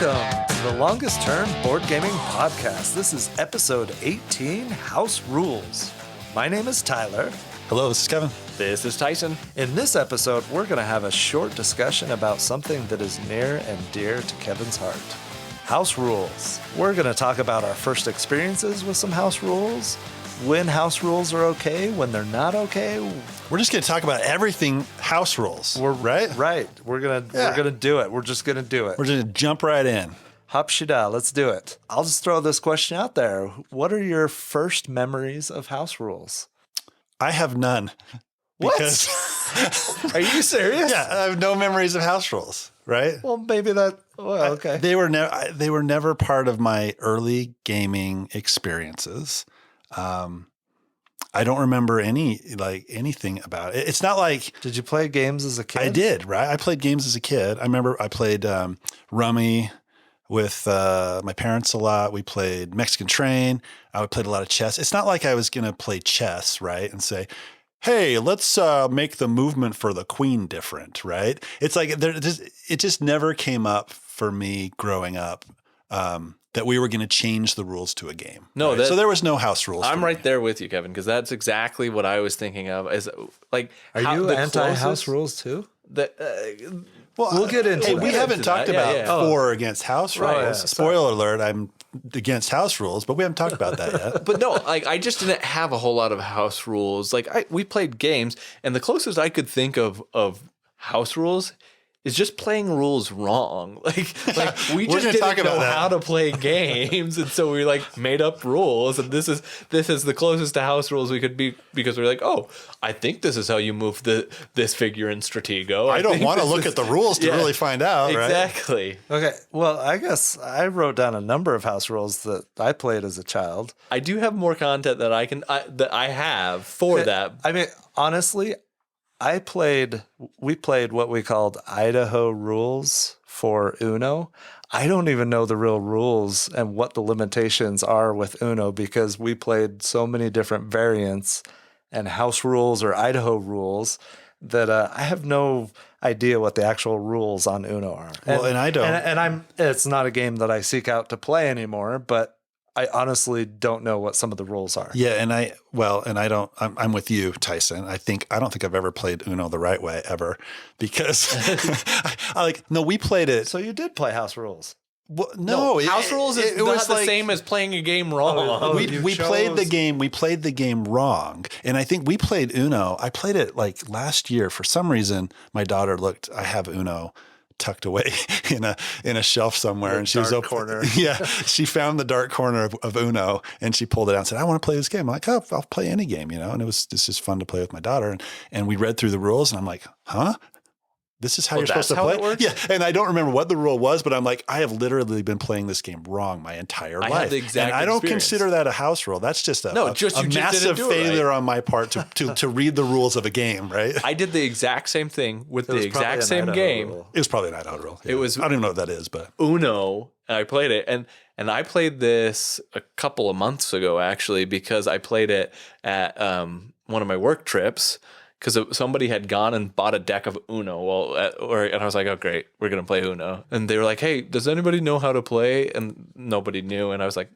Welcome to the longest term board gaming podcast. This is episode 18, House Rules. My name is Tyler. Hello, this is Kevin. This is Tyson. In this episode, we're going to have a short discussion about something that is near and dear to Kevin's heart. House rules. We're going to talk about our first experiences with some house rules, when house rules are okay, when they're not okay. We're just going to talk about everything house rules. Right? Right. We're gonna do it. We're just gonna do it. We're going to jump right in. Hop shida, let's do it. I'll just throw this question out there. What are your first memories of house rules? I have none. What? Because Are you serious? yeah, I have no memories of house rules, right? Well, maybe that. Well, okay. They were never part of my early gaming experiences. I don't remember anything about it. It's not like. Did you play games as a kid? I did, right? I played games as a kid. I remember I played Rummy with my parents a lot. We played Mexican Train. I played a lot of chess. It's not like I was going to play chess, right? And say, hey, let's make the movement for the queen different, right? It's like it just never came up for me growing up that we were going to change the rules to a game. No, right? So there was no house rules. I'm right there with you, Kevin, because that's exactly what I was thinking of. Is like, Are you anti-house rules too? Well, we'll get into Hey, that. we haven't talked about for against house rules. Right, yeah, Spoiler alert, I'm against house rules, but we haven't talked about that yet. But no, like I just didn't have a whole lot of house rules. Like we played games, and the closest I could think of house rules is just playing rules wrong. Like we just didn't know how to play games, and so we made up rules. And this is the closest to house rules we could be, because we're like, oh, I think this is how you move this figure in Stratego. I don't want to look at the rules to really find out, right? Exactly. Okay. Well, I guess I wrote down a number of house rules that I played as a child. I do have more content that I have for that. I mean, honestly, we played what we called Idaho rules for Uno. I don't even know the real rules and what the limitations are with Uno, because we played so many different variants and house rules or Idaho rules that I have no idea what the actual rules on Uno are. Well, and I don't. And it's not a game that I seek out to play anymore, but I honestly don't know what some of the rules are. Yeah, I'm with you, Tyson. I don't think I've ever played Uno the right way ever, because we played it. So you did play house rules. Well, no, house rules is not the same as playing a game wrong. We played the game. We played the game wrong, and I think we played Uno. I played it last year. For some reason, my daughter looked. I have Uno tucked away in a shelf somewhere, and she was corner. Yeah, she found the dark corner of Uno, and she pulled it out and said, "I want to play this game." I'm like, "Oh, I'll play any game," And this is fun to play with my daughter, and we read through the rules, and I'm like, "Huh? This is how you're supposed to play?" Yeah, and I don't remember what the rule was, but I'm like, I have literally been playing this game wrong my entire life. Had the exact and I don't consider that a house rule. That's just a massive failure on my part to read the rules of a game, right? I did the exact same thing with the exact same game. It was probably an Idaho rule. Yeah. It was. I don't even know what that is, but Uno. And I played it, and I played this a couple of months ago, actually, because I played it at one of my work trips. Because somebody had gone and bought a deck of Uno, and I was like, "Oh, great, we're gonna play Uno." And they were like, "Hey, does anybody know how to play?" And nobody knew. And I was like,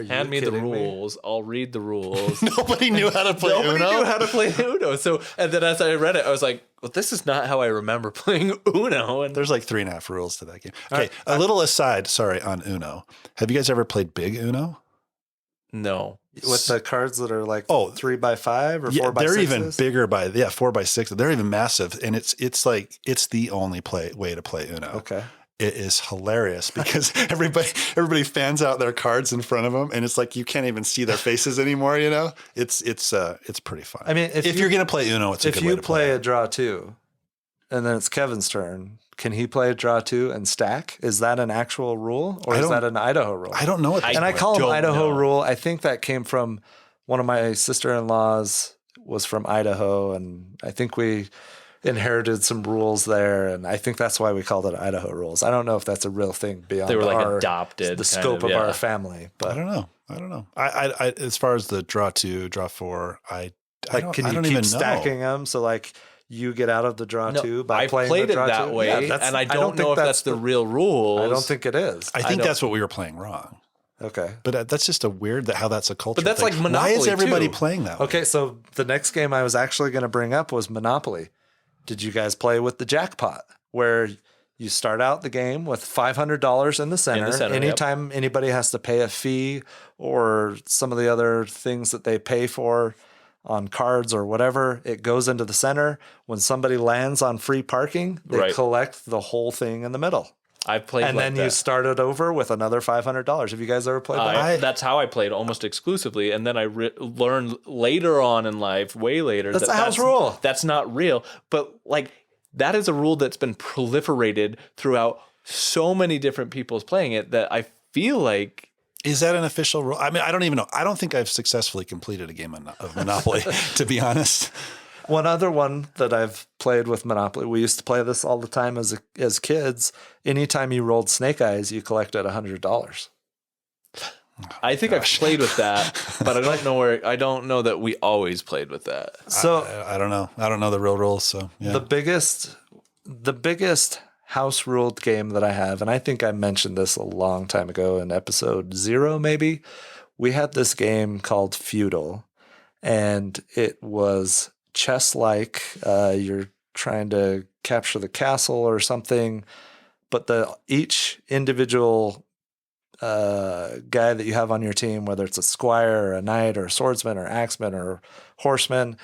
"Hand me the rules. I'll read the rules." Nobody knew how to play Uno. Nobody knew how to play Uno. So, and then as I read it, I was like, "Well, this is not how I remember playing Uno." And there's 3.5 rules to that game. Okay, a little aside. Sorry, on Uno. Have you guys ever played Big Uno? No. With the cards that are 3x5 or 4x6? They're even bigger 4x6. They're even massive, and it's the only way to play Uno. Okay. It is hilarious because everybody fans out their cards in front of them, and it's like you can't even see their faces anymore. It's pretty fun. I mean, if you're gonna play Uno, it's a good way to play. If you play a draw two, and then it's Kevin's turn, can he play a draw two and stack? Is that an actual rule, or is that an Idaho rule? I don't know what. And I call them Idaho rule. I think that came from one of my sister-in-laws was from Idaho, and I think we inherited some rules there, and I think that's why we called it Idaho rules. I don't know if that's a real thing beyond they were adopted the scope of our family, but I don't know. I as far as the draw two, draw four, I don't keep even stacking know. them. So you get out of the draw No, too by I've playing played the it draw that two? way, Yeah, that's- and I don't know if that's the real rules. I don't think it is. I think don't- that's what we were playing wrong. Okay. But that's just a weird how that's a culture. But that's thing. like Why is Monopoly, everybody too. playing that way? Okay, so the next game I was actually going to bring up was Monopoly. Did you guys play with the jackpot, where you start out the game with $500 in the center? center, yep. Anytime anybody has to pay a fee or some of the other things that they pay for on cards or whatever, it goes into the center. When somebody lands on free parking, they Right. collect the whole thing in the middle. I've played And like then that. you start it over with another $500. Have you guys ever played that? That's how I played almost exclusively, and then I learned later on in life, way later, That's a house rule. That's not real, but like that is a rule that's been proliferated throughout so many different people's playing it that I feel like Is that an official rule? I mean, I don't even know. I don't think I've successfully completed a game of Monopoly, to be honest. One other one that I've played with Monopoly, we used to play this all the time as kids. Anytime you rolled snake eyes, you collected $100. I think I've played with that, but I don't know that we always played with that. So I don't know. I don't know the real rules. So yeah. the biggest house ruled game that I have, and I think I mentioned this a long time ago in episode 0, maybe, we had this game called Feudal, and it was chess-like. You're trying to capture the castle or something, but each individual guy that you have on your team, whether it's a squire or a knight or a swordsman or axeman or horseman,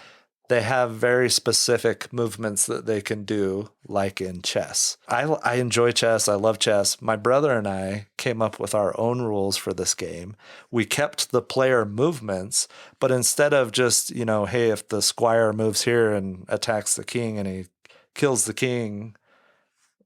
they have very specific movements that they can do, like in chess. I enjoy chess. I love chess. My brother and I came up with our own rules for this game. We kept the player movements, but instead of just, hey, if the squire moves here and attacks the king and he kills the king,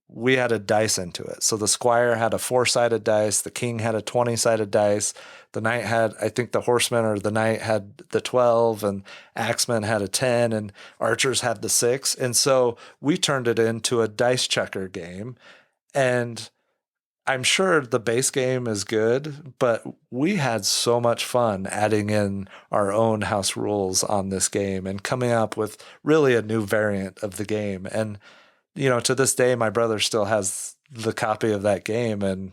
we had a dice into it. So the squire had a 4-sided dice. The king had a 20-sided dice. The knight had, I think the horseman or the knight had the 12, and axeman had a 10, and archers had the 6. And so we turned it into a dice checker game. And I'm sure the base game is good, but we had so much fun adding in our own house rules on this game and coming up with really a new variant of the game. And to this day, my brother still has the copy of that game, and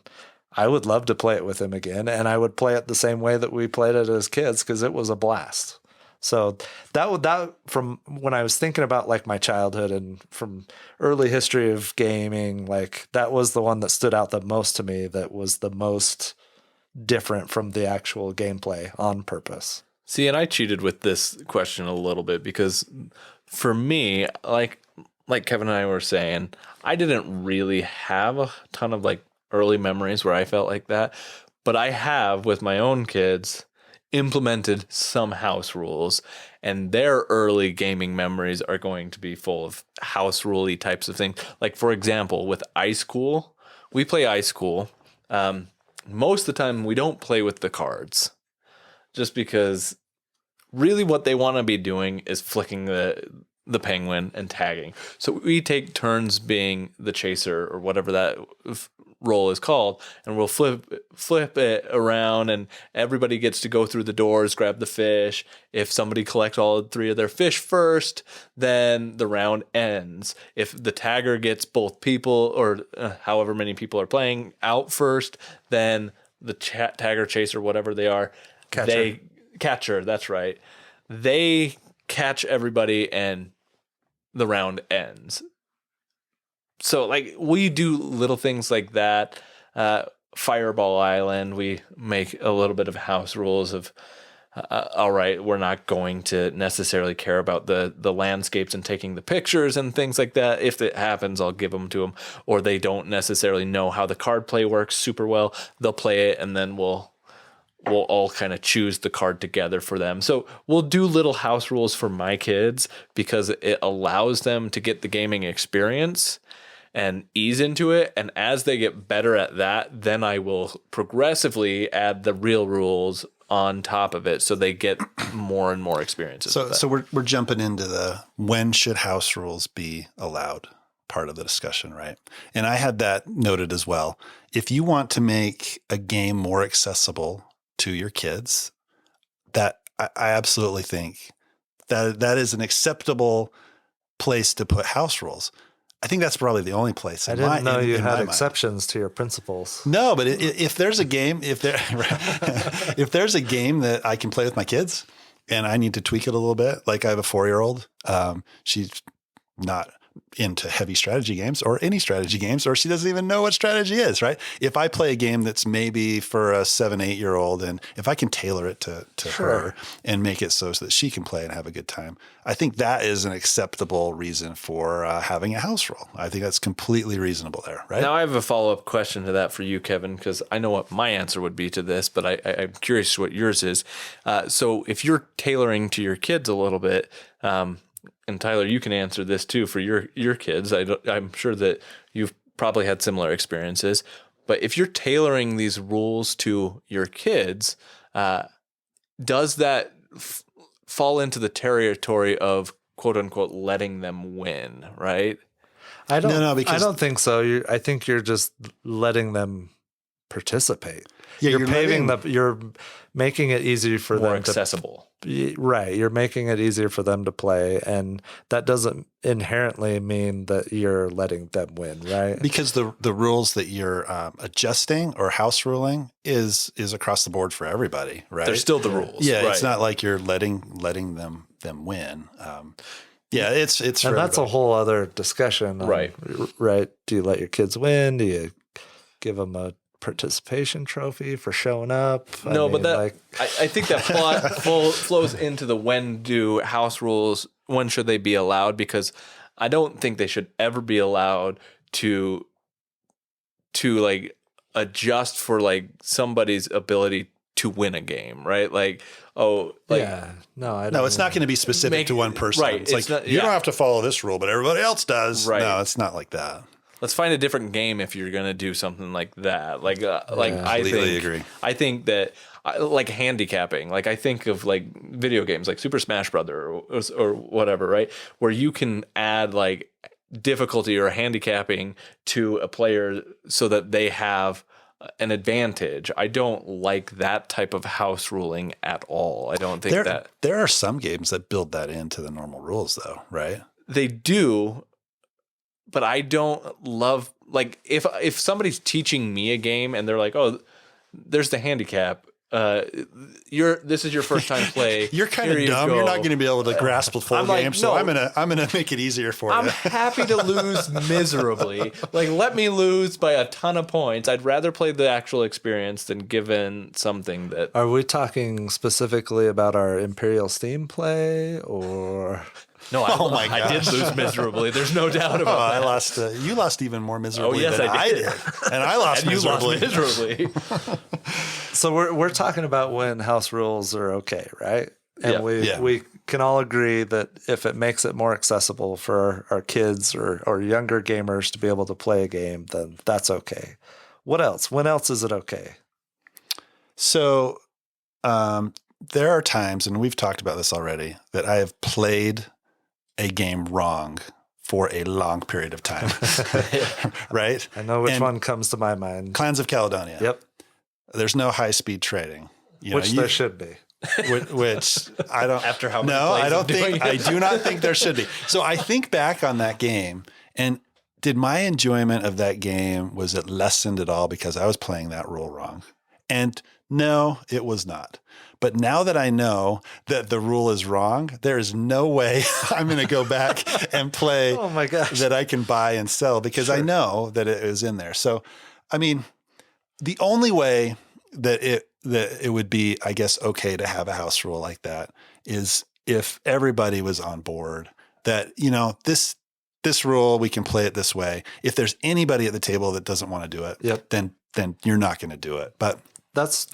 I would love to play it with him again. And I would play it the same way that we played it as kids, because it was a blast. So that from when I was thinking about like my childhood and from early history of gaming, like that was the one that stood out the most to me. That was the most different from the actual gameplay on purpose. See, and I cheated with this question a little bit because for me, like Kevin and I were saying, I didn't really have a ton of like early memories where I felt like that, but I have with my own kids implemented some house rules, and their early gaming memories are going to be full of house ruley types of things. Like for example, with Icecool, we play Icecool. Most of the time we don't play with the cards just because really what they want to be doing is flicking the penguin and tagging. So we take turns being the chaser or whatever that role is called, and we'll flip it around, and everybody gets to go through the doors, grab the fish. If somebody collects all 3 of their fish first, then the round ends. If the tagger gets both people or however many people are playing out first, then the tagger, chaser, whatever they are, catcher, that's right. They catch everybody and the round ends. So like we do little things like that. Fireball Island, we make a little bit of house rules of, all right, we're not going to necessarily care about the landscapes and taking the pictures and things like that. If it happens, I'll give them to them. Or they don't necessarily know how the card play works super well. They'll play it, and then we'll all kind of choose the card together for them. So we'll do little house rules for my kids because it allows them to get the gaming experience and ease into it. And as they get better at that, then I will progressively add the real rules on top of it so they get more and more experiences. So we're jumping into the when should house rules be allowed part of the discussion, right? And I had that noted as well. If you want to make a game more accessible to your kids, that I absolutely think that is an acceptable place to put house rules. I think that's probably the only place. I didn't know you had exceptions to your principles. No, but if there's a game, if there's a game that I can play with my kids and I need to tweak it a little bit, like I have a 4-year-old, she's not into heavy strategy games or any strategy games, or she doesn't even know what strategy is, right? If I play a game that's maybe for a 7-8-year-old, and if I can tailor it to her and make it so that she can play and have a good time, I think that is an acceptable reason for having a house rule. I think that's completely reasonable there, right? Now I have a follow-up question to that for you, Kevin, because I know what my answer would be to this, but I'm curious what yours is. So if you're tailoring to your kids a little bit, and Tyler, you can answer this too for your kids. I'm sure that you've probably had similar experiences. But if you're tailoring these rules to your kids, does that fall into the territory of quote unquote letting them win? Right? I don't think so. I think you're just letting them participate. Yeah, you're making it easier for more them accessible. Right. You're making it easier for them to play. And that doesn't inherently mean that you're letting them win, right? Because the rules that you're adjusting or house ruling is across the board for everybody, right? They're still the rules. Yeah, right. It's not like you're letting them win. Yeah, it's for and that's everybody. a whole other discussion. Right. Right. Do you let your kids win? Do you give them a participation trophy for showing up? I think that flows into the when do house rules, when should they be allowed? Because I don't think they should ever be allowed to like adjust for like somebody's ability to win a game, right? Like, no, it's not going to be specific to one person. Right. It's like, not, you don't have to follow this rule, but everybody else does. Right. No, it's not like that. Let's find a different game if you're going to do something like that. I think that like handicapping, like I think of like video games like Super Smash Brother or whatever, right? Where you can add like difficulty or handicapping to a player so that they have an advantage. I don't like that type of house ruling at all. I don't think that there are some games that build that into the normal rules though, right? They do. But I don't love, like, if somebody's teaching me a game and they're like, oh, there's the handicap. This is your first time play. You're kind of dumb. You're not going to be able to grasp the full game. So I'm gonna make it easier for you. I'm happy to lose miserably. Like, let me lose by a ton of points. I'd rather play the actual experience than given something that. Are we talking specifically about our Imperial Steam play or? No, I did lose miserably. There's no doubt about that. I lost. You lost even more miserably than I did. And I lost miserably. You lost miserably. So we're talking about when house rules are okay, right? And Yeah. we can all agree that if it makes it more accessible for our kids or younger gamers to be able to play a game, then that's okay. What else? When else is it okay? So there are times, and we've talked about this already, that I have played a game wrong for a long period of time, right? I know which one comes to my mind. Clans of Caledonia. Yep. There's no high-speed trading. There should be. Which I don't. After how many no, plays I don't think. it. I do not think there should be. So I think back on that game, and did my enjoyment of that game, was it lessened at all because I was playing that rule wrong? And no, it was not. But now that I know that the rule is wrong, there is no way I'm going to go back and play Oh my gosh. that I can buy and sell because I know that it is in there. So, I mean, the only way that it would be, I guess, okay to have a house rule like that is if everybody was on board that, this rule, we can play it this way. If there's anybody at the table that doesn't want to do it, then you're not going to do it. But that's,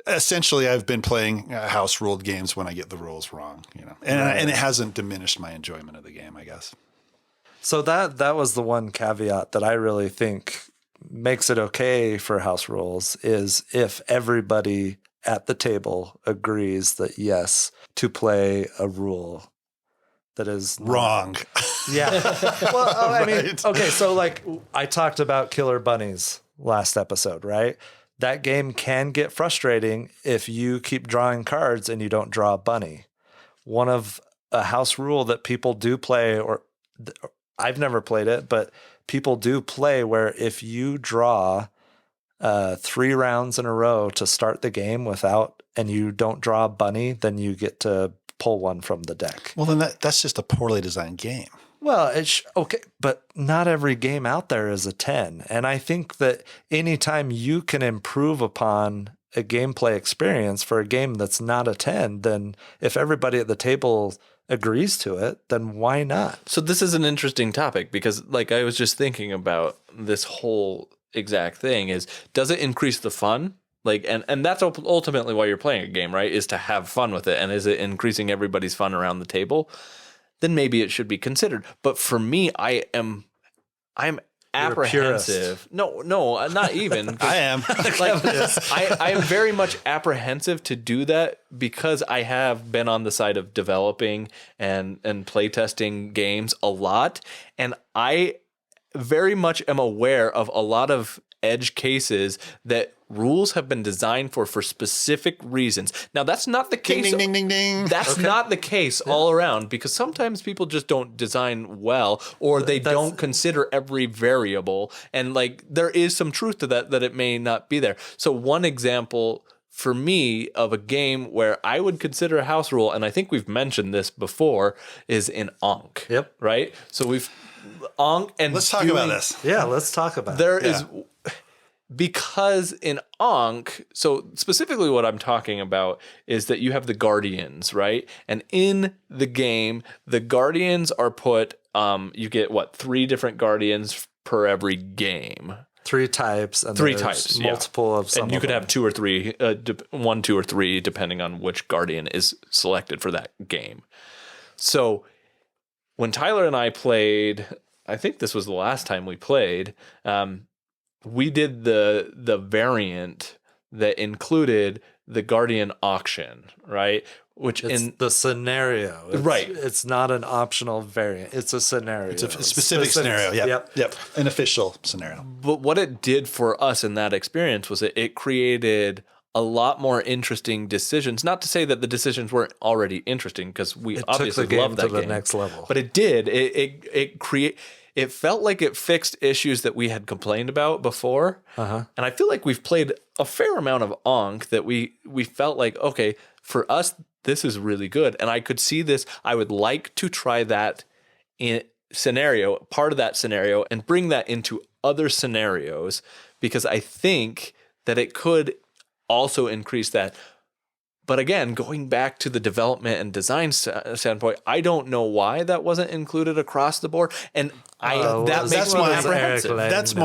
essentially I've been playing house ruled games when I get the rules wrong, and it hasn't diminished my enjoyment of the game, I guess. So that was the one caveat that I really think makes it okay for house rules is if everybody at the table agrees that yes, to play a rule that is wrong. Yeah. Well, I mean, Right. okay. So like I talked about Killer Bunnies last episode, right? That game can get frustrating if you keep drawing cards and you don't draw a bunny. One of a house rule that people do play, or I've never played it, but people do play, where if you draw 3 rounds in a row to start the game and you don't draw a bunny, then you get to pull one from the deck. Well, then that's just a poorly designed game. Well, it's okay, but not every game out there is a 10. And I think that anytime you can improve upon a gameplay experience for a game that's not a 10, then if everybody at the table agrees to it, then why not? So this is an interesting topic, because like I was just thinking about this whole exact thing is, does it increase the fun? Like, and that's ultimately why you're playing a game, right? Is to have fun with it. And is it increasing everybody's fun around the table? Then maybe it should be considered. But for me, I'm apprehensive. No, not even. I am. Like, I am very much apprehensive to do that, because I have been on the side of developing and playtesting games a lot. And I very much am aware of a lot of edge cases that rules have been designed for specific reasons. Now, that's not the case. Ding, ding, ding, ding. That's not the case all around, because sometimes people just don't design well, or they don't consider every variable. And like, there is some truth to that it may not be there. So one example for me of a game where I would consider a house rule, and I think we've mentioned this before, is in Ankh. Yep. Right? So we've Ankh, and Let's talk about this. Yeah, let's talk about there it. is, because in Ankh, so specifically what I'm talking about is that you have the Guardians, right? And in the game, the Guardians are put, you get 3 different Guardians per every game. 3 types, and 3 there's types, multiple of some. And you of could them. have 2 or 3, 1, 2, or 3, depending on which Guardian is selected for that game. So when Tyler and I played, I think this was the last time we played, we did the variant that included the Guardian auction, right? Which It's the scenario. Right. It's not an optional variant. It's a scenario. It's a specific scenario. Yep. An official scenario. But what it did for us in that experience was it created a lot more interesting decisions. Not to say that the decisions weren't already interesting, because we obviously love that to the game. next level. But it did. It felt like it fixed issues that we had complained about before. And I feel like we've played a fair amount of Ankh that we felt like, okay, for us, this is really good. And I could see this. I would like to try that in part of that scenario, and bring that into other scenarios, because I think that it could also increase that. But again, going back to the development and design standpoint, I don't know why that wasn't included across the board, and that makes me apprehensive. That's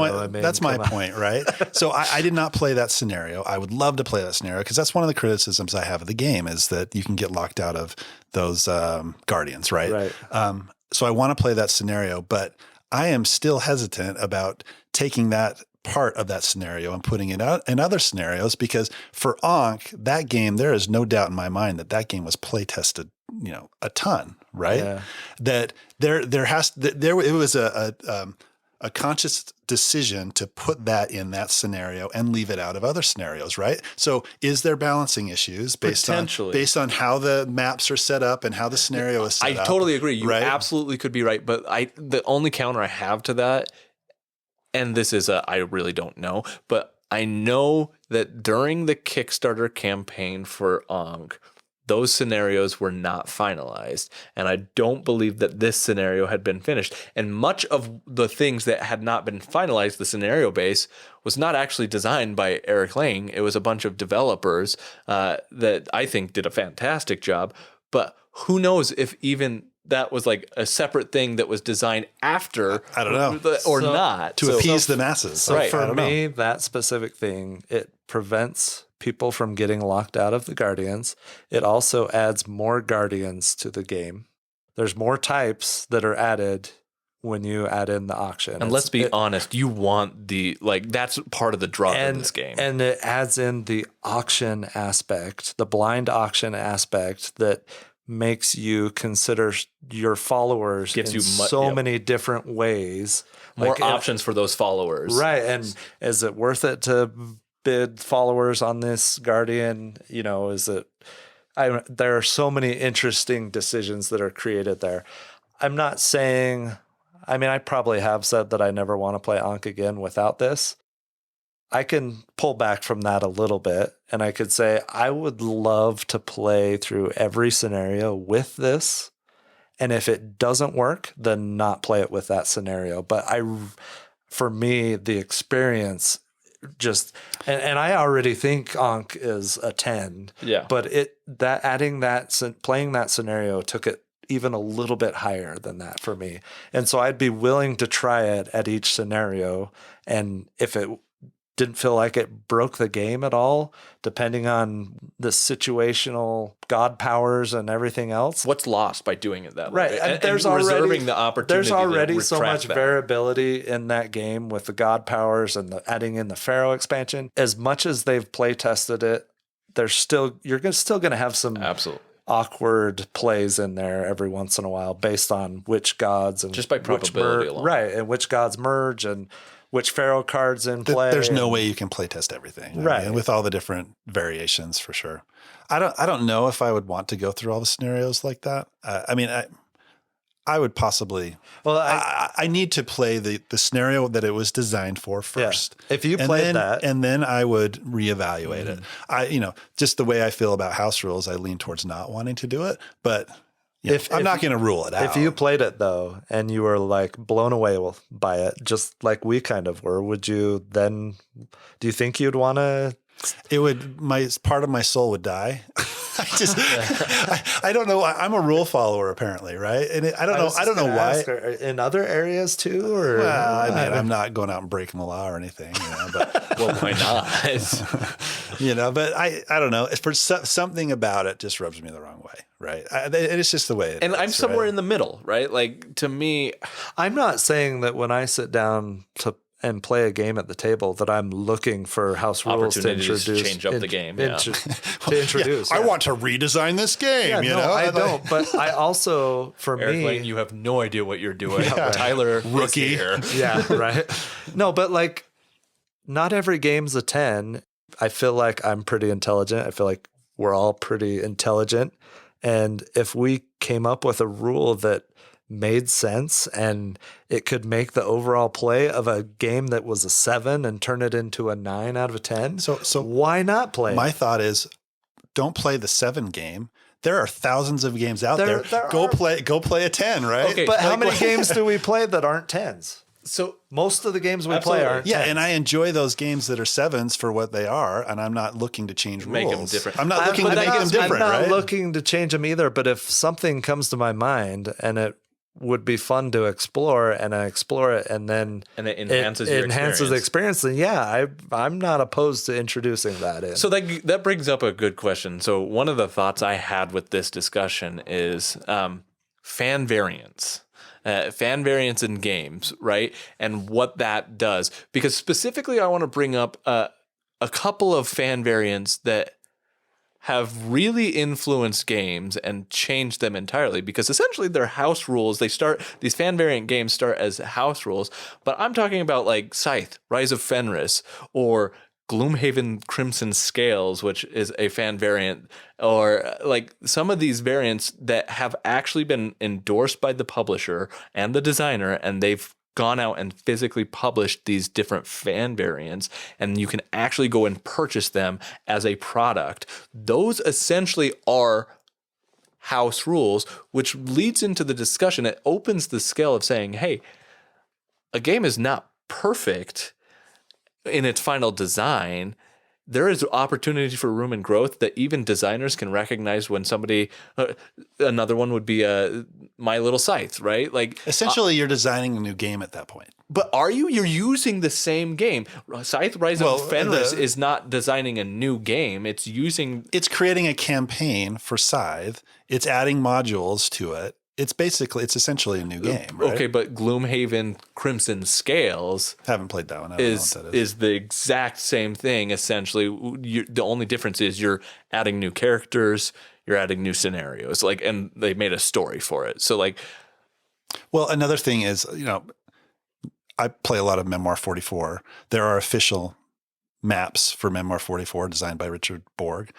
my point, right? So I did not play that scenario. I would love to play that scenario, because that's one of the criticisms I have of the game, is that you can get locked out of those Guardians, right? Right. So I want to play that scenario, but I am still hesitant about taking that part of that scenario and putting it out in other scenarios, because for Ankh, that game, there is no doubt in my mind that game was play tested, a ton, right? Yeah. That it was a conscious decision to put that in that scenario and leave it out of other scenarios, right? So is there balancing issues based on how the maps are set up and how the scenario is set up? I totally agree. You absolutely could be right, but the only counter I have to that, and this is I really don't know, but I know that during the Kickstarter campaign for Ankh, those scenarios were not finalized. And I don't believe that this scenario had been finished. And much of the things that had not been finalized, the scenario base, was not actually designed by Eric Lang. It was a bunch of developers that I think did a fantastic job. But who knows if even that was like a separate thing that was designed after, I don't know, or not, to appease the masses. So Right. for me, that specific thing, it prevents people from getting locked out of the Guardians. It also adds more Guardians to the game. There's more types that are added when you add in the auction. And let's be honest, you want that's part of the draw of this game. And it adds in the auction aspect, the blind auction aspect that makes you consider your followers in so many different ways. More options for those followers. Right. And is it worth it to bid followers on this Guardian? Is it there are so many interesting decisions that are created there. I'm not saying, I mean, I probably have said that I never want to play Ankh again without this. I can pull back from that a little bit, and I could say I would love to play through every scenario with this. And if it doesn't work, then not play it with that scenario. But for me, the experience just, and I already think Ankh is a 10. Yeah. But playing that scenario took it even a little bit higher than that for me. And so I'd be willing to try it at each scenario. And if it didn't feel like it broke the game at all, depending on the situational god powers and everything else. What's lost by doing it that way? Right. And there's reserving the opportunity. There's already to so much that. variability in that game with the god powers and adding in the Pharaoh expansion. As much as they've play tested it, you're still going to have some Absolutely awkward plays in there every once in a while based on which gods and just by probability alone. Right. And which gods merge and which Pharaoh cards in play. There's no way you can play test everything. Right. I mean, with all the different variations for sure. I don't know if I would want to go through all the scenarios like that. I would possibly. Well, I need to play the scenario that it was designed for first. Yeah. If you played that, and then I would reevaluate it. Just the way I feel about house rules, I lean towards not wanting to do it. But I'm not going to rule it out. If you played it though, and you were like blown away by it, just like we kind of were, would you then? Do you think you'd want to? It would. Part of my soul would die. I don't know. I'm a rule follower apparently, right? And I don't know why. In other areas too, or well, I mean, I'm not going out and breaking the law or anything, but well, why not? But I don't know. For something about it just rubs me the wrong way, right? It's just the way it is, I'm somewhere in the middle, right? Like to me, I'm not saying that when I sit down and play a game at the table that I'm looking for house rules to introduce, change up the game, to introduce. I want to redesign this game. I don't. But I also, for Eric me, Lane, you have no idea what you're doing. Tyler, rookie here. Yeah, right. No, but like, not every game's a 10. I feel like I'm pretty intelligent. I feel like we're all pretty intelligent, and if we came up with a rule that made sense and it could make the overall play of a game that was a 7 and turn it into a 9 out of 10. So why not play? My thought is, don't play the 7 game. There are thousands of games out there. Go play a 10, right? Okay, but how many games do we play that aren't 10s? So most of the games we play aren't 10s. Yeah, and I enjoy those games that are 7s for what they are, and I'm not looking to change make rules. Them different. I'm not looking to make them different, I'm not right? looking to change them either, but if something comes to my mind and it would be fun to explore, and I explore it, and then it enhances the experience. Then I'm not opposed to introducing that in. So that brings up a good question. So one of the thoughts I had with this discussion is fan variants. Fan variants in games, right? And what that does. Because specifically, I want to bring up a couple of fan variants that have really influenced games and changed them entirely, because essentially they're house rules. These fan variant games start as house rules, but I'm talking about like Scythe, Rise of Fenris, or Gloomhaven Crimson Scales, which is a fan variant, or like some of these variants that have actually been endorsed by the publisher and the designer, and they've gone out and physically published these different fan variants, and you can actually go and purchase them as a product. Those essentially are house rules, which leads into the discussion. It opens the scale of saying, hey, a game is not perfect in its final design. There is opportunity for room and growth that even designers can recognize when somebody, another one would be My Little Scythe, right? Like essentially you're designing a new game at that point. But you're using the same game. Scythe Rise of Fenris is not designing a new game. It's creating a campaign for Scythe. It's adding modules to it. It's essentially a new game, right? Okay, but Gloomhaven Crimson Scales haven't played that one. I don't know what that is the exact same thing. Essentially, the only difference is you're adding new characters, you're adding new scenarios, and they made a story for it. So well, another thing is, I play a lot of Memoir 44. There are official maps for Memoir 44 designed by Richard Borg.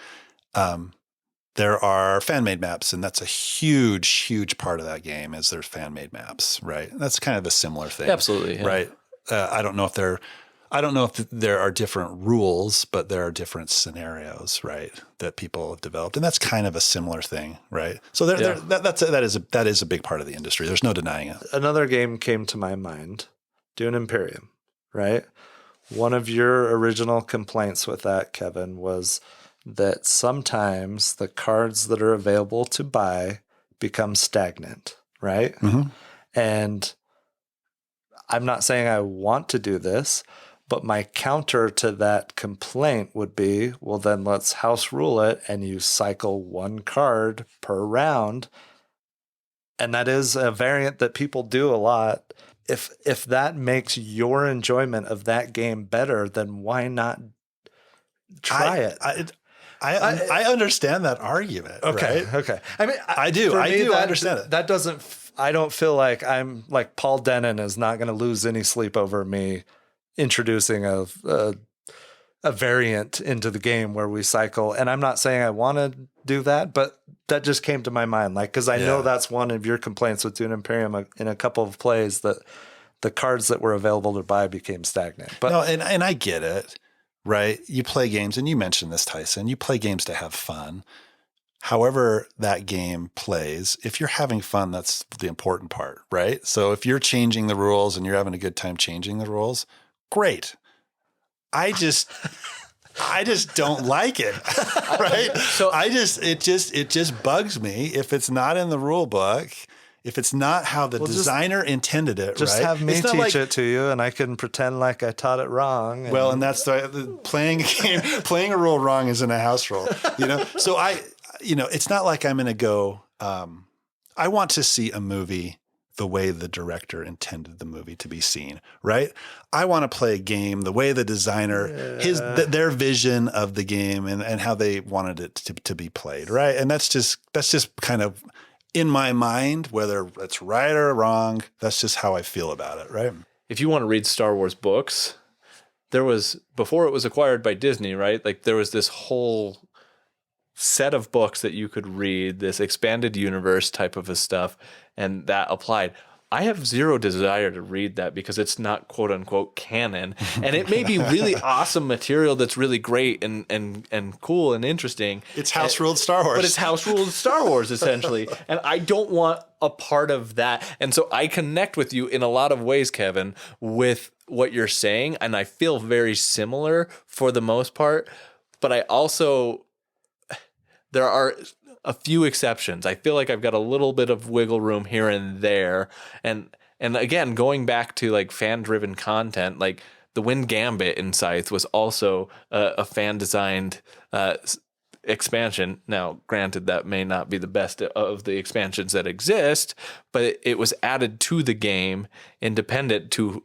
there are fan-made maps, and that's a huge, huge part of that game is there's fan-made maps, right? That's kind of a similar thing. Absolutely. Yeah. Right. I don't know if there are different rules, but there are different scenarios, right, that people have developed, and that's kind of a similar thing, right? So that is a big part of the industry. There's no denying it. Another game came to my mind, Dune Imperium, right? One of your original complaints with that, Kevin, was that sometimes the cards that are available to buy become stagnant, right? Mm-hmm. And I'm not saying I want to do this, but my counter to that complaint would be, well, then let's house rule it and you cycle one card per round. And that is a variant that people do a lot. If that makes your enjoyment of that game better, then why not try it? I understand that argument. Okay. Right? Okay. I mean, I do understand it. That doesn't, I don't feel like I'm like Paul Denon is not going to lose any sleep over me introducing a variant into the game where we cycle. And I'm not saying I want to do that, but that just came to my mind. Like, cause I know that's one of your complaints with Dune Imperium in a couple of plays that the cards that were available to buy became stagnant. But no, and I get it. Right. You play games, and you mentioned this, Tyson, you play games to have fun. However that game plays, if you're having fun, that's the important part, right? So if you're changing the rules and you're having a good time changing the rules, great. I just don't like it, right? So it just bugs me if it's not in the rule book. If it's not how the designer intended it, just right? have me teach it to you, and I can pretend like I taught it wrong. Well, and that's playing a game, playing a rule wrong isn't a house rule, you know? So it's not like I'm going to go, I want to see a movie the way the director intended the movie to be seen, right? I want to play a game the way the designer, their vision of the game and how they wanted it to be played, right? And that's just kind of, in my mind, whether it's right or wrong, that's just how I feel about it, right? if you want to read Star Wars books, there was, before it was acquired by Disney, right? Like there was this whole set of books that you could read, this expanded universe type of a stuff, and that applied. I have zero desire to read that because it's not quote unquote canon. And it may be really awesome material that's really great and cool and interesting. It's house ruled Star Wars. But it's house ruled Star Wars, essentially. And I don't want a part of that. And so I connect with you in a lot of ways, Kevin, with what you're saying. And I feel very similar for the most part. But I also, there are a few exceptions. I feel like I've got a little bit of wiggle room here and there. And again, going back to like fan driven content, like the Wind Gambit in Scythe was also a fan designed expansion. Now, granted, that may not be the best of the expansions that exist, but it was added to the game independent to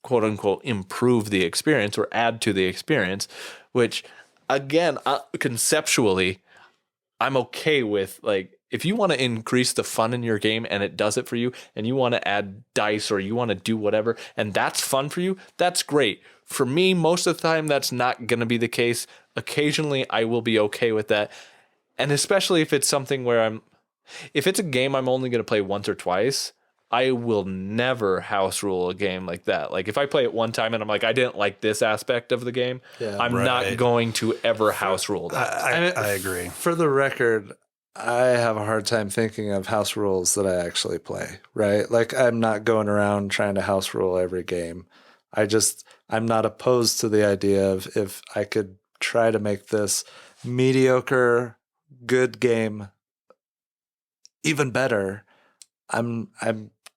quote unquote improve the experience or add to the experience, which again, conceptually, I'm okay with. Like, if you want to increase the fun in your game and it does it for you, and you want to add dice or you want to do whatever, and that's fun for you, that's great. For me, most of the time, that's not going to be the case. Occasionally, I will be okay with that. And especially if it's something where if it's a game I'm only going to play once or twice, I will never house rule a game like that. Like if I play it one time and I'm like, I didn't like this aspect of the game, I'm not going to ever house rule that. I agree. For the record, I have a hard time thinking of house rules that I actually play, right? Like I'm not going around trying to house rule every game. I'm not opposed to the idea of if I could try to make this mediocre, good game even better, I'm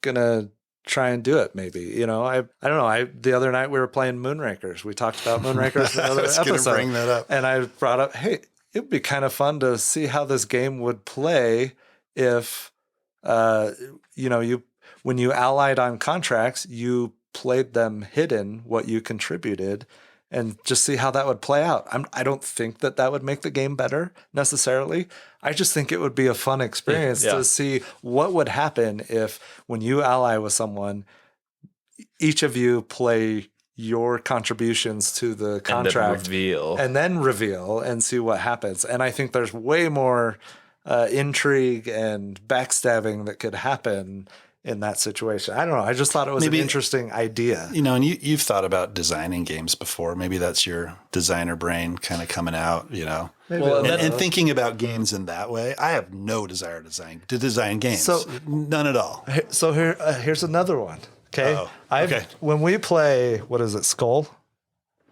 gonna try and do it. Maybe, you know, I don't know. The other night we were playing Moonrakers. We talked about Moonrakers in another episode. I was gonna bring that up, and I brought up, hey, it'd be kind of fun to see how this game would play if, when you allied on contracts, you played them hidden what you contributed, and just see how that would play out. I don't think that would make the game better necessarily. I just think it would be a fun experience to see what would happen if when you ally with someone, each of you play your contributions to the contract and then reveal and see what happens. And I think there's way more intrigue and backstabbing that could happen in that situation. I don't know. I just thought it was an interesting idea. You know, and you've thought about designing games before. Maybe that's your designer brain kind of coming out, you know. And thinking about games in that way. I have no desire to design games. So, none at all. So here's another one. Okay. When we play, what is it, Skull?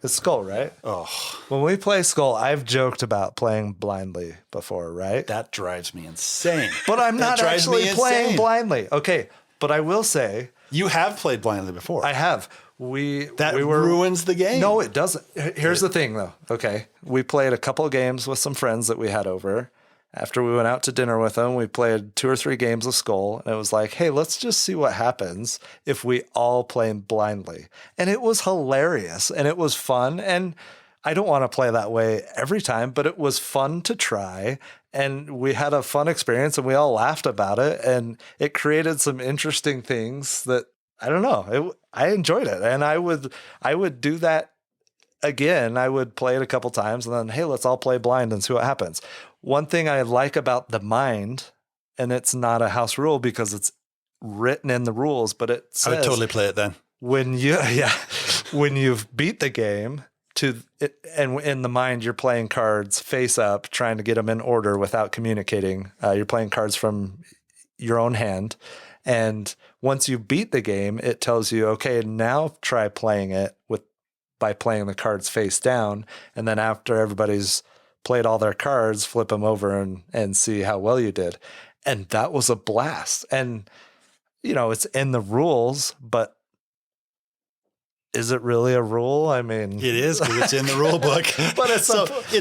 It's Skull, right? Oh. When we play Skull, I've joked about playing blindly before, right? That drives me insane. But I'm not actually playing blindly. Okay. But I will say, you have played blindly before. I have. That ruins the game. No, it doesn't. Here's the thing, though. Okay, we played a couple of games with some friends that we had over. After we went out to dinner with them, we played 2 or 3 games of Skull, and it was like, hey, let's just see what happens if we all play blindly. And it was hilarious, and it was fun. And I don't want to play that way every time, but it was fun to try. And we had a fun experience and we all laughed about it. And it created some interesting things that, I don't know, I enjoyed it. And I would do that again. I would play it a couple times and then, hey, let's all play blind and see what happens. One thing I like about the mind, and it's not a house rule because it's written in the rules, but it says, I would totally play it then. When you've beat the game, and in the mind, you're playing cards face up, trying to get them in order without communicating. You're playing cards from your own hand. And once you beat the game, it tells you, okay, now try playing it by playing the cards face down. And then after everybody's played all their cards, flip them over and see how well you did. And that was a blast. And, you know, it's in the rules, but is it really a rule? I mean, it is because it's in the rule book. But it's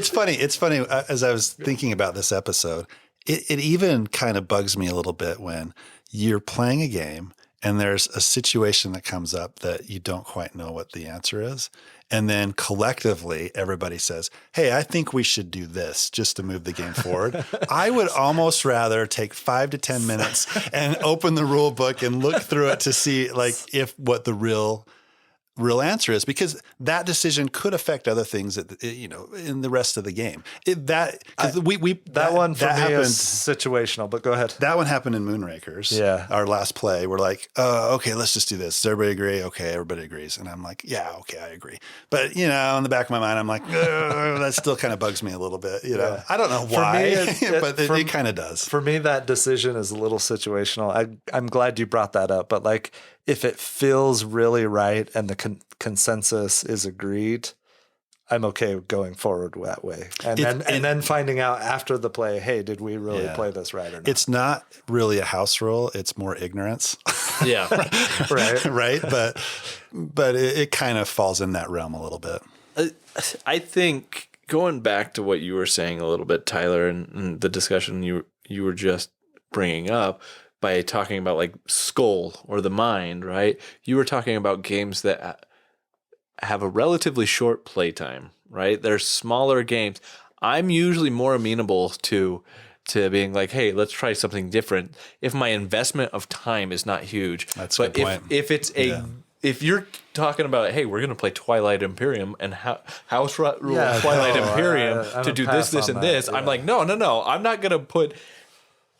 funny. It's funny. As I was thinking about this episode, it even kind of bugs me a little bit when you're playing a game and there's a situation that comes up that you don't quite know what the answer is. And then collectively, everybody says, hey, I think we should do this just to move the game forward. I would almost rather take 5 to 10 minutes and open the rule book and look through it to see like if what the real answer is, because that decision could affect other things that, you know, in the rest of the game. That one for me is situational, but go ahead. That one happened in Moonrakers. Yeah. Our last play, we're like, okay, let's just do this. Does everybody agree? Okay, everybody agrees. And I'm like, yeah, okay, I agree. But, you know, in the back of my mind, I'm like, that still kind of bugs me a little bit. You know, I don't know why, but it kind of does. For me, that decision is a little situational. I'm glad you brought that up, but like, if it feels really right and the consensus is agreed, I'm okay going forward that way. And then finding out after the play, hey, did we really play this right or not? It's not really a house rule. It's more ignorance. Yeah. Right. Right. But it kind of falls in that realm a little bit. I think going back to what you were saying a little bit, Tyler, and the discussion you were just bringing up, by talking about like Skull or the Mind, right? You were talking about games that have a relatively short playtime, right? They're smaller games. I'm usually more amenable to being like, hey, let's try something different if my investment of time is not huge. That's a good point. If it's if you're talking about, hey, we're going to play Twilight Imperium and house rule Twilight Imperium to do this, and this, I'm like, no. I'm not going to put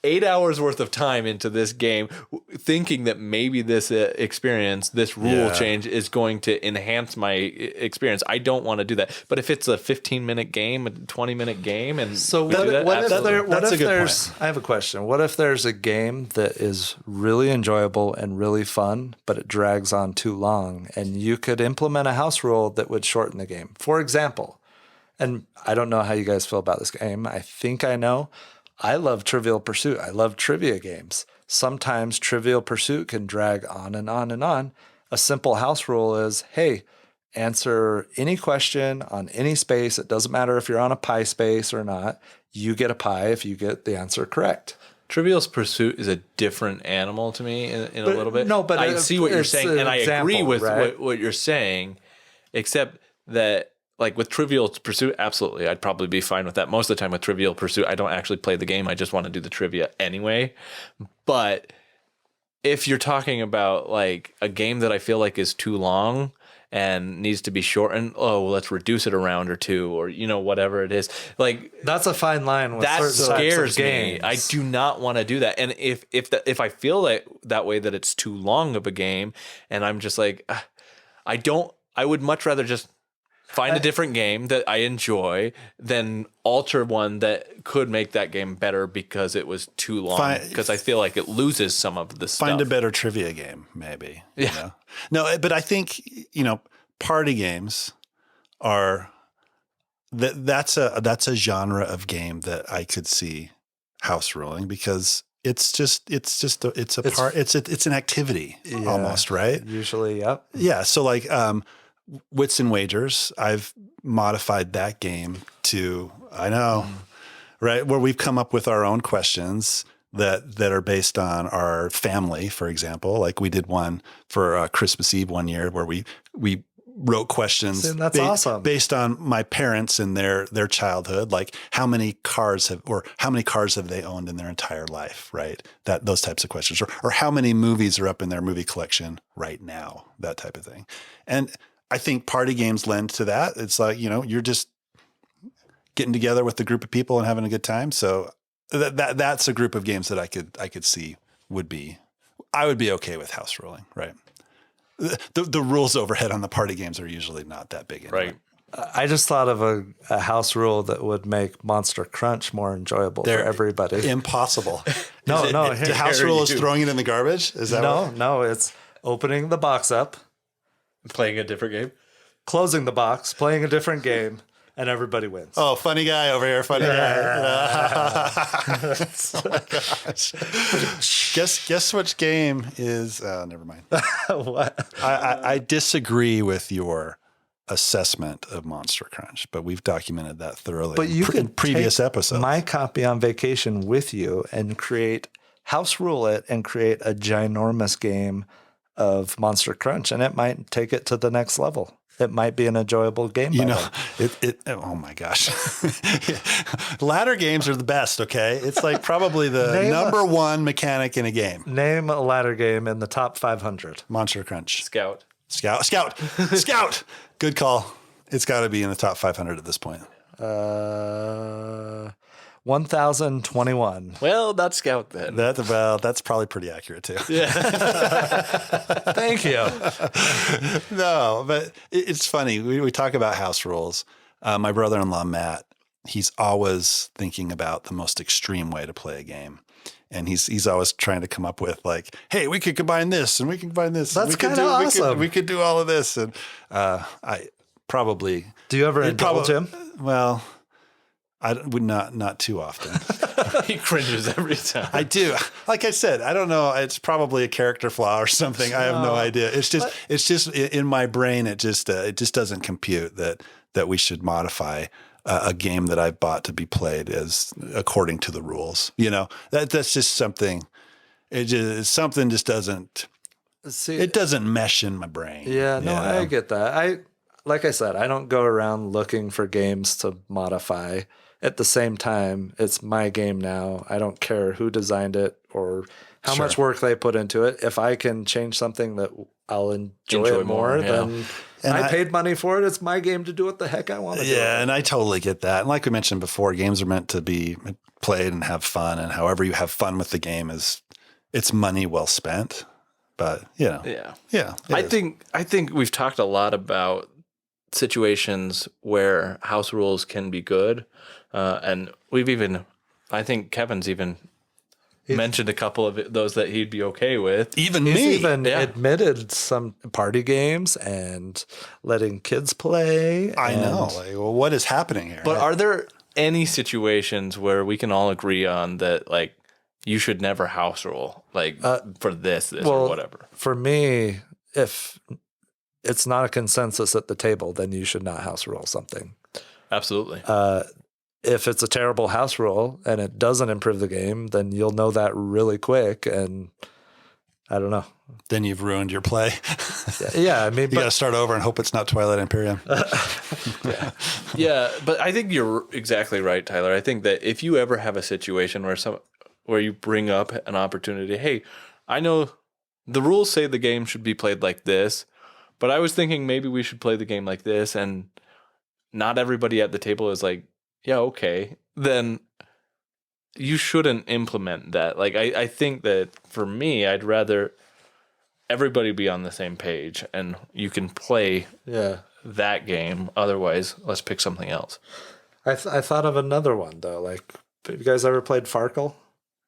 8 hours worth of time into this game thinking that maybe this experience, this rule change is going to enhance my experience. I don't want to do that. But if it's a 15-minute game, a 20-minute game, and so what if there's I have a question. What if there's a game that is really enjoyable and really fun, but it drags on too long, and you could implement a house rule that would shorten the game? For example, and I don't know how you guys feel about this game. I think I know. I love Trivial Pursuit. I love trivia games. Sometimes Trivial Pursuit can drag on and on and on. A simple house rule is, hey, answer any question on any space. It doesn't matter if you're on a pie space or not. You get a pie if you get the answer correct. Trivial Pursuit is a different animal to me in a little bit. No, but I see what you're saying, and I agree with what you're saying, except that, like with Trivial Pursuit, absolutely, I'd probably be fine with that. Most of the time with Trivial Pursuit, I don't actually play the game. I just want to do the trivia anyway. But if you're talking about like a game that I feel like is too long and needs to be shortened, oh, let's reduce it a round or two, or whatever it is. Like That's a fine line. With that certain types of scares me. games. I do not want to do that. And if I feel that way, that it's too long of a game, and I'm just like, I would much rather just find a different game that I enjoy than alter one that could make that game better because it was too long. Because I feel like it loses some of the stuff. Find a better trivia game, maybe. Yeah. No, but I think, party games are that's a genre of game that I could see house ruling, because it's an activity almost, right? Usually, yep. Yeah. So like Wits and Wagers, I've modified that game to, right, where we've come up with our own questions that are based on our family, for example. Like we did one for Christmas Eve one year where we wrote questions awesome. based on my parents and their childhood, like how many cars have they owned in their entire life, right? Those types of questions, or how many movies are up in their movie collection right now, that type of thing. And I think party games lend to that. It's like, you're just getting together with a group of people and having a good time. So that's a group of games that I could see I would be okay with house ruling, right? The rules overhead on the party games are usually not that big anyway. Right. I just thought of a house rule that would make Monster Crunch more enjoyable for everybody. Impossible. No. The house rule is throwing it in the garbage? Is that No, it's opening the box up, Playing a different game. closing the box, playing a different game, and everybody wins. Oh, funny guy over here, funny guy. Oh my gosh. Guess which game is never mind. What? I disagree with your assessment of Monster Crunch, but we've documented that thoroughly But you in could previous take episodes. my copy on vacation with you and house rule it and create a ginormous game of Monster Crunch, and it might take it to the next level. It might be an enjoyable game. Oh my gosh. Ladder games are the best, okay? It's like probably the number one mechanic in a game. Name a ladder game in the top 500. Monster Crunch. Scout. Good call. It's got to be in the top 500 at this point. 1021. Well, not Scout then. That's probably pretty accurate too. Yeah. Thank you. No, but it's funny. We talk about house rules. My brother-in-law, Matt, he's always thinking about the most extreme way to play a game. And he's always trying to come up with like, hey, we could combine this and we can combine this. That's kind of awesome. We could do all of this. And I probably. Do you ever indulge him? Well, I would not too often. He cringes every time. I do. Like I said, I don't know. It's probably a character flaw or something. I have no idea. It's just in my brain. It just doesn't compute that we should modify a game that I bought to be played as according to the rules. That's just something. Something just doesn't. See, it doesn't mesh in my brain. Yeah, no, I get that. Like I said, I don't go around looking for games to modify. At the same time, it's my game now. I don't care who designed it or how much work they put into it. If I can change something that I'll enjoy it more, then I paid money for it. It's my game to do what the heck I want to do. Yeah, and I totally get that. And like we mentioned before, games are meant to be played and have fun. And however you have fun with the game it's money well spent. But yeah. I think we've talked a lot about situations where house rules can be good, and I think Kevin's even mentioned a couple of those that he'd be okay with. He's admitted some party games and letting kids play. I know. Like, well, what is happening here? But are there any situations where we can all agree on that, like, you should never house rule, like, for this or whatever? For me, if it's not a consensus at the table, then you should not house rule something. Absolutely. If it's a terrible house rule and it doesn't improve the game, then you'll know that really quick. And I don't know. Then you've ruined your play. Yeah, I mean, you got to start over and hope it's not Twilight Imperium. Yeah, but I think you're exactly right, Tyler. I think that if you ever have a situation where you bring up an opportunity, hey, I know the rules say the game should be played like this, But I was thinking maybe we should play the game like this, and not everybody at the table is like, yeah, okay. Then you shouldn't implement that. Like, I think that for me, I'd rather everybody be on the same page, and you can play that game. Otherwise, let's pick something else. I thought of another one though. Like, have you guys ever played Farkle?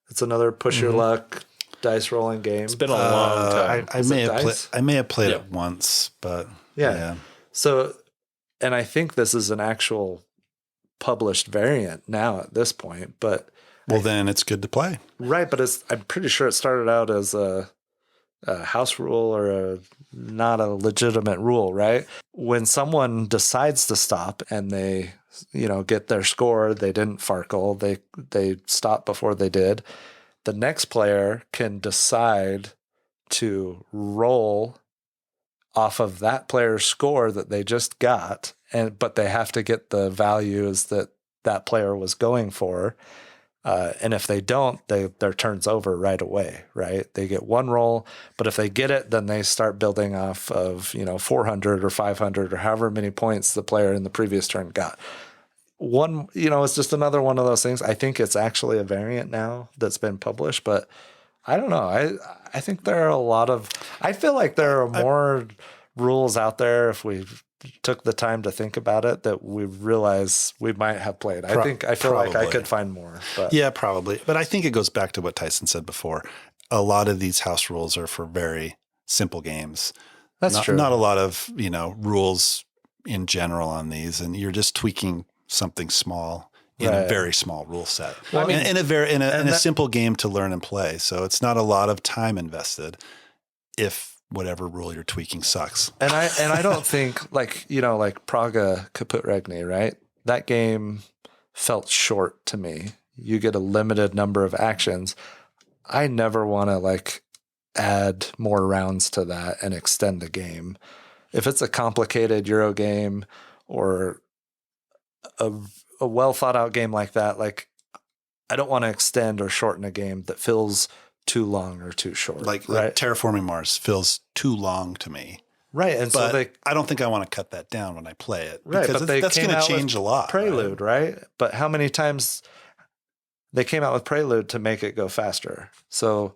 It's another push your luck dice rolling game. It's been a long time. I may have played it once, but yeah. So, and I think this is an actual published variant now at this point, but then it's good to play. Right, but I'm pretty sure it started out as a house rule or not a legitimate rule, right? When someone decides to stop and they, get their score, they didn't Farkle, they stopped before they did, the next player can decide to roll off of that player's score that they just got, but they have to get the values that player was going for. And if they don't, their turn's over right away, right? They get one roll, but if they get it, then they start building off of, 400 or 500 or however many points the player in the previous turn got. One, it's just another one of those things. I think it's actually a variant now that's been published, but I don't know. I think there are I feel like there are more rules out there if we took the time to think about it that we realize we might have played. I feel like I could find more. But. Yeah, probably. But I think it goes back to what Tyson said before. A lot of these house rules are for very simple games. That's true. Not a lot of, rules in general on these, and you're just tweaking something small in a very small rule set. Well, in a simple game to learn and play. So it's not a lot of time invested if whatever rule you're tweaking sucks. And I don't think like Praga Caput Regni, right? That game felt short to me. You get a limited number of actions. I never want to add more rounds to that and extend the game. If it's a complicated Euro game or a well thought out game like that, I don't want to extend or shorten a game that feels too long or too short. Like Terraforming Mars feels too long to me. Right. And but so I don't think I want to cut that down when I play it. Right. Because that's going to change a lot. Prelude, right? But how many times they came out with Prelude to make it go faster? So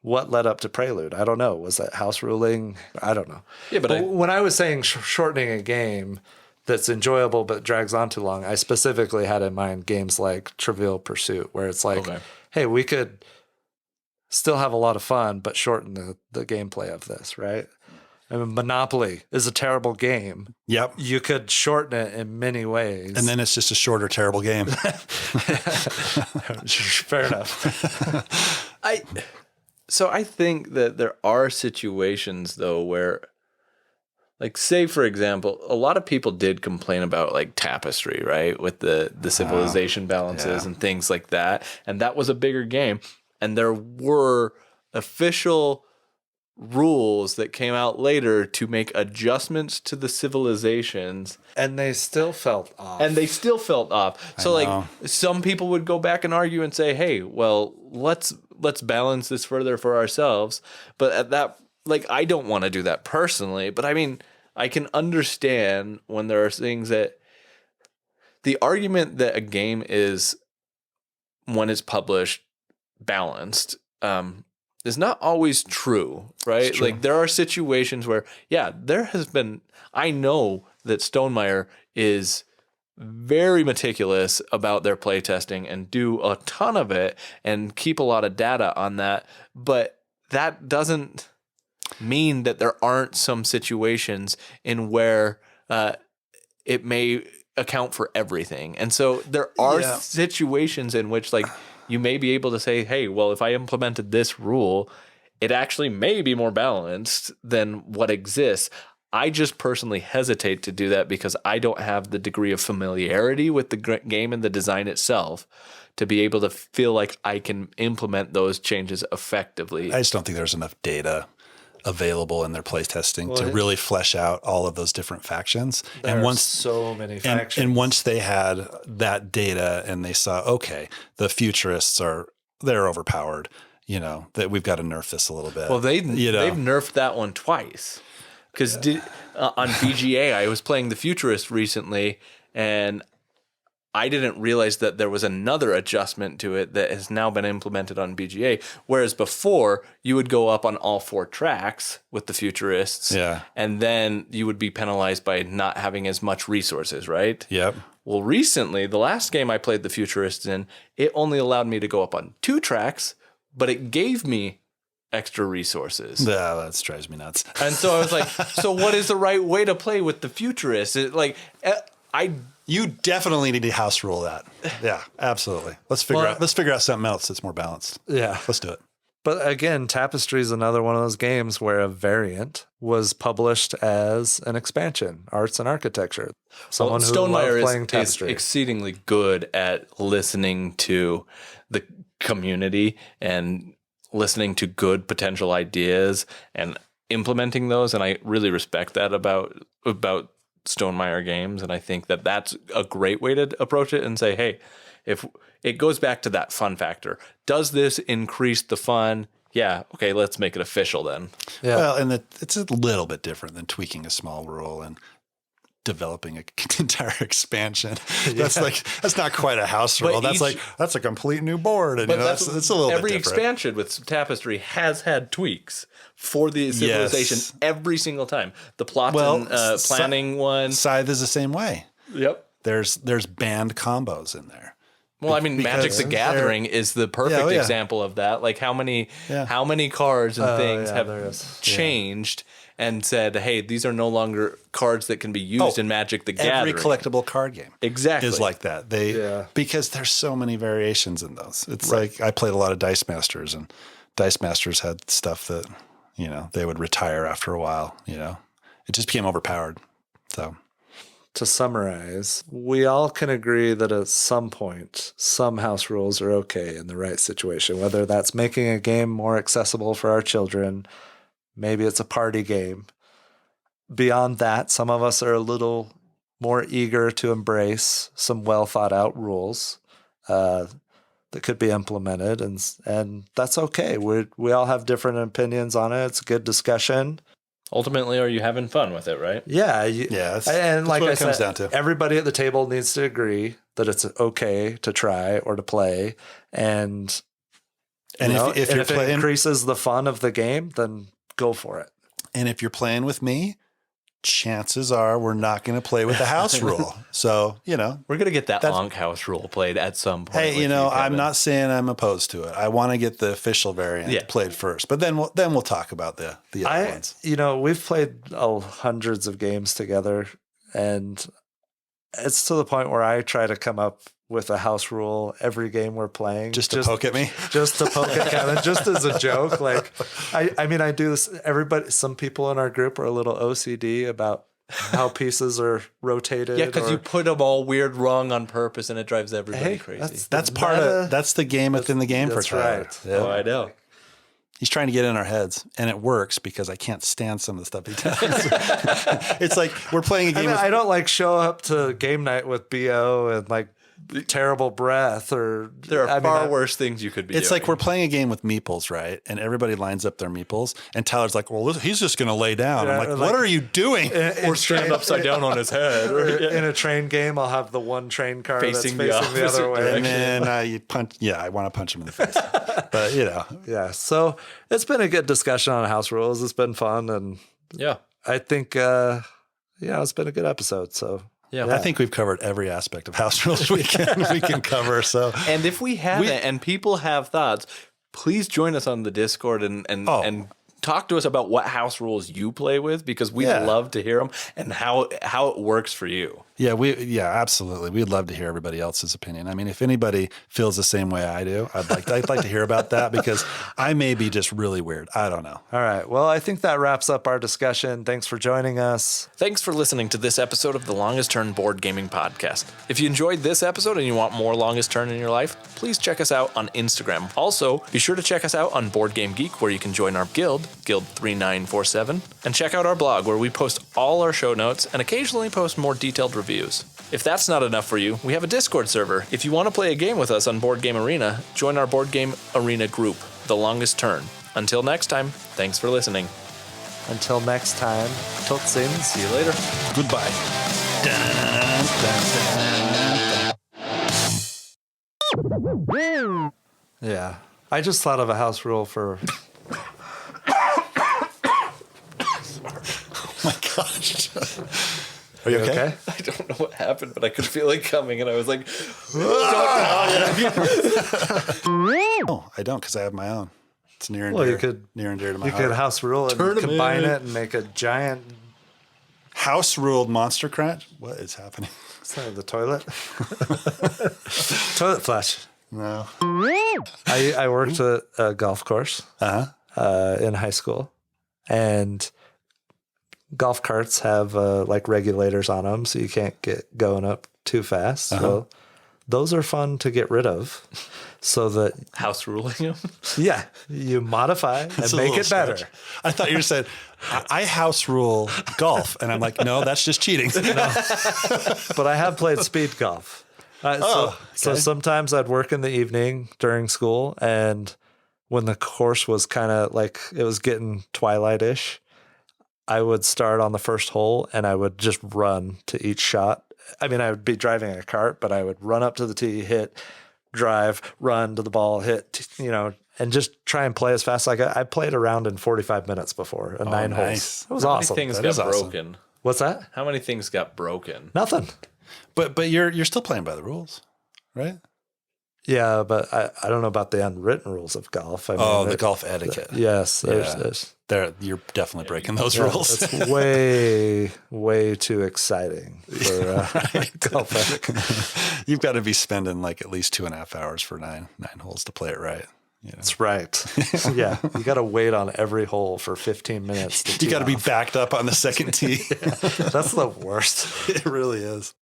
what led up to Prelude? I don't know. Was that house ruling? I don't know. Yeah, but when I was saying shortening a game that's enjoyable but drags on too long, I specifically had in mind games like Trivial Pursuit, where it's hey, we could still have a lot of fun, but shorten the gameplay of this, right? I mean, Monopoly is a terrible game. Yep. You could shorten it in many ways. And then it's just a shorter, terrible game. Fair enough. So I think that there are situations, though, where, say, for example, a lot of people did complain about, Tapestry, right? With the civilization balances and things like that. And that was a bigger game. And there were official rules that came out later to make adjustments to the civilizations. And they still felt off. So some people would go back and argue and say, hey, well, let's balance this further for ourselves. But at that, I don't want to do that personally. But I mean, I can understand when there are things that the argument that a game is, when it's published, balanced is not always true, right? True. There are situations where, there has been, I know that Stonemaier is very meticulous about their playtesting and do a ton of it and keep a lot of data on that, but that doesn't mean that there aren't some situations in where it may account for everything. And so there are situations in which you may be able to say, hey, well, if I implemented this rule, it actually may be more balanced than what exists. I just personally hesitate to do that because I don't have the degree of familiarity with the game and the design itself to be able to feel like I can implement those changes effectively. I just don't think there's enough data available in their playtesting to really flesh out all of those different factions. There are so many factions. And once they had that data and they saw, okay, the futurists they're overpowered, that we've got to nerf this a little bit. Well, they've nerfed that one twice. Because on BGA, I was playing the Futurist recently, and I didn't realize that there was another adjustment to it that has now been implemented on BGA. Whereas before, you would go up on all 4 tracks with the Futurists, and then you would be penalized by not having as much resources, right? Yep. Well, recently, the last game I played the Futurists in, it only allowed me to go up on 2 tracks, but it gave me extra resources. Yeah, that drives me nuts. And so I was like, so what is the right way to play with the Futurists? You definitely need to house rule that. Yeah, absolutely. Let's figure out something else that's more balanced. Yeah. Let's do it. But again, Tapestry is another one of those games where a variant was published as an expansion, arts and architecture. Someone who Stonemaier loved playing is Tapestry. exceedingly good at listening to the community and listening to good potential ideas and implementing those. And I really respect that about Stonemaier games. And I think that that's a great way to approach it and say, hey, if it goes back to that fun factor, does this increase the fun? Yeah. Okay. Let's make it official then. Yeah. Well, and it's a little bit different than tweaking a small rule and developing an entire expansion. That's not quite a house rule. That's a complete new board. And that's a little every bit different. expansion with Tapestry has had tweaks for the civilization every single time. The plot and planning one. Scythe is the same way. Yep. There's banned combos in there. Well, I mean, Magic the Gathering is the perfect example of that. Like how many cards and things have changed and said, hey, these are no longer cards that can be used in Magic the Gathering. Every collectible card game is like that. Because there's so many variations in those. It's like I played a lot of Dice Masters, and Dice Masters had stuff that, they would retire after a while. It just became overpowered. So to summarize, we all can agree that at some point, some house rules are okay in the right situation, whether that's making a game more accessible for our children, maybe it's a party game. Beyond that, some of us are a little more eager to embrace some well thought out rules that could be implemented, and that's okay. We all have different opinions on it. It's a good discussion. Ultimately, are you having fun with it, right? Yeah. That's like what it comes down to. Everybody at the table needs to agree that it's okay to try or to play. And if it increases the fun of the game, then go for it. And if you're playing with me, chances are we're not going to play with the house rule. So, we're going to get that Ankh house rule played at some point. Hey, I'm not saying I'm opposed to it. I want to get the official variant played first, but then we'll talk about the other ones. We've played hundreds of games together, and it's to the point where I try to come up with a house rule every game we're playing. Just to poke at me? Just to poke at Kevin, just as a joke. Like, I do this. Some people in our group are a little OCD about how pieces are rotated. Yeah, because you put them all weird wrong on purpose, and it drives everybody crazy. That's the game within the game for Tyler. Right. Yeah. Oh, I know. He's trying to get in our heads, and it works because I can't stand some of the stuff he does. It's like we're playing a game. I don't like show up to game night with BO and like terrible breath, or there are far worse things you could be doing. Like we're playing a game with meeples, right? And everybody lines up their meeples, and Tyler's like, well, he's just going to lay down. I'm like, what are you doing? Or stand upside down on his head. In a train game, I'll have the one train card facing the other way. And then you punch. Yeah, I want to punch him in the face. But, Yeah, so it's been a good discussion on house rules. It's been fun. And I think, it's been a good episode. So. Yeah, I think we've covered every aspect of house rules we can cover. So, and if we haven't, and people have thoughts, please join us on the Discord and talk to us about what house rules you play with, because we'd love to hear them and how it works for you. Yeah, absolutely. We'd love to hear everybody else's opinion. I mean, if anybody feels the same way I do, I'd like to hear about that, because I may be just really weird. I don't know. All right. Well, I think that wraps up our discussion. Thanks for joining us. Thanks for listening to this episode of the Longest Turn Board Gaming Podcast. If you enjoyed this episode and you want more Longest Turn in your life, please check us out on Instagram. Also, be sure to check us out on Board Game Geek, where you can join our guild 3947, and check out our blog, where we post all our show notes and occasionally post more detailed reviews. If that's not enough for you, we have a Discord server. If you want to play a game with us on Board Game Arena, join our Board Game Arena group, The Longest Turn. Until next time, thanks for listening. Until next time, tot sins. See you later. Goodbye. Yeah. I just thought of a house rule for. Oh my gosh. Are you okay? I don't know what happened, but I could feel it coming, and I was like, Oh, I don't, because I have my own. It's near and Well, dear. you could near and dear to my You heart. could house rule it Turn and 'em combine in. it and make a giant. House ruled Monster Crunch. What is happening? Is that the toilet? Toilet flush. No. I worked at a golf course in high school, and golf carts have like regulators on them, so you can't get going up too fast. So those are fun to get rid of, so that house ruling him. you modify and It's a make little it better. stretch. I thought you said I house rule golf, and I'm like, no, that's just cheating. But I have played speed golf. So sometimes I'd work in the evening during school, and when the course was kind of like it was getting twilight-ish, I would start on the first hole and I would just run to each shot. I mean, I would be driving a cart, but I would run up to the tee, hit, drive, run to the ball, hit, and just try and play as fast as I could. I played around in 45 minutes before, 9 holes. It was How awesome. many things That got is awesome. broken? What's that? How many things got broken? Nothing. But you're still playing by the rules, right? Yeah, but I don't know about the unwritten rules of golf. I mean, The golf etiquette. Yes, there's You're definitely breaking those yeah, rules. It's way too exciting for golf etiquette. You've got to be spending like at least 2.5 hours for nine holes to play it right. That's right. Yeah, you got to wait on every hole for 15 minutes. You got to be backed up on the second tee. That's the worst. It really is.